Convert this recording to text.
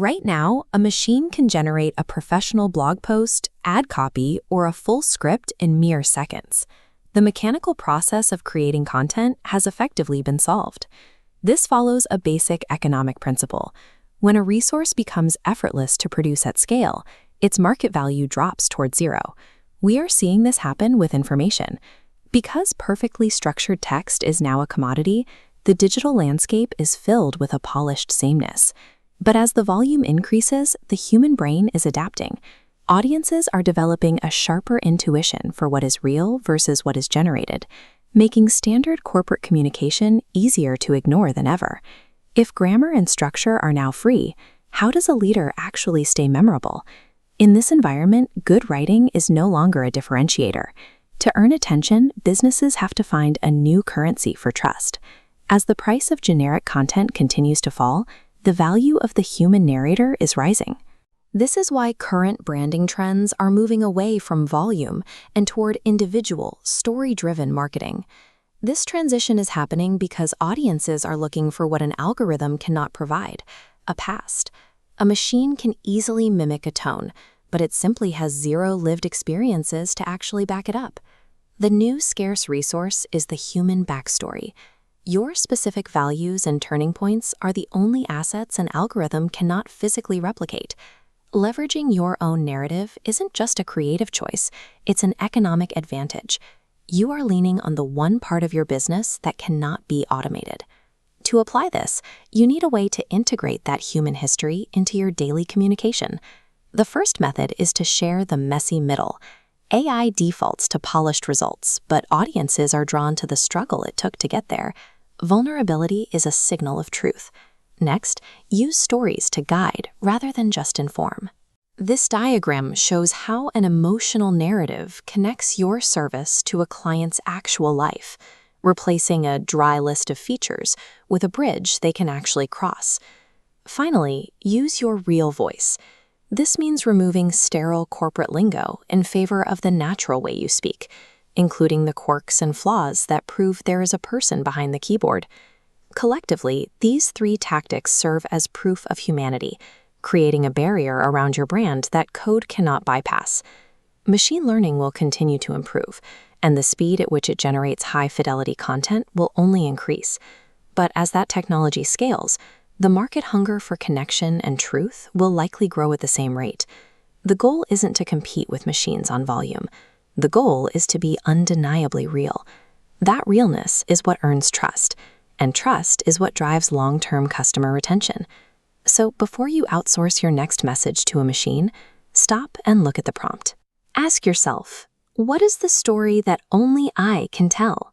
Right now, a machine can generate a professional blog post, ad copy, or a full script in mere seconds. The mechanical process of creating content has effectively been solved. This follows a basic economic principle. When a resource becomes effortless to produce at scale, its market value drops toward zero. We are seeing this happen with information. Because perfectly structured text is now a commodity, the digital landscape is filled with a polished sameness. But as the volume increases, the human brain is adapting. Audiences are developing a sharper intuition for what is real versus what is generated, making standard corporate communication easier to ignore than ever. If grammar and structure are now free, how does a leader actually stay memorable? In this environment, good writing is no longer a differentiator. To earn attention, businesses have to find a new currency for trust. As the price of generic content continues to fall, the value of the human narrator is rising. This is why current branding trends are moving away from volume and toward individual, story-driven marketing. This transition is happening because audiences are looking for what an algorithm cannot provide: a past. A machine can easily mimic a tone, but it simply has zero lived experiences to actually back it up. The new scarce resource is the human backstory. Your specific values and turning points are the only assets an algorithm cannot physically replicate. Leveraging your own narrative isn't just a creative choice, it's an economic advantage. You are leaning on the one part of your business that cannot be automated. To apply this, you need a way to integrate that human history into your daily communication. The first method is to share the messy middle. AI defaults to polished results, but audiences are drawn to the struggle it took to get there. Vulnerability is a signal of truth. Next, use stories to guide rather than just inform. This diagram shows how an emotional narrative connects your service to a client's actual life, replacing a dry list of features with a bridge they can actually cross. Finally, use your real voice. This means removing sterile corporate lingo in favor of the natural way you speak, including the quirks and flaws that prove there is a person behind the keyboard. Collectively, these three tactics serve as proof of humanity, creating a barrier around your brand that code cannot bypass. Machine learning will continue to improve, and the speed at which it generates high-fidelity content will only increase. But as that technology scales, the market hunger for connection and truth will likely grow at the same rate. The goal isn't to compete with machines on volume. The goal is to be undeniably real. That realness is what earns trust, and trust is what drives long-term customer retention. So before you outsource your next message to a machine, stop and look at the prompt. Ask yourself, what is the story that only I can tell?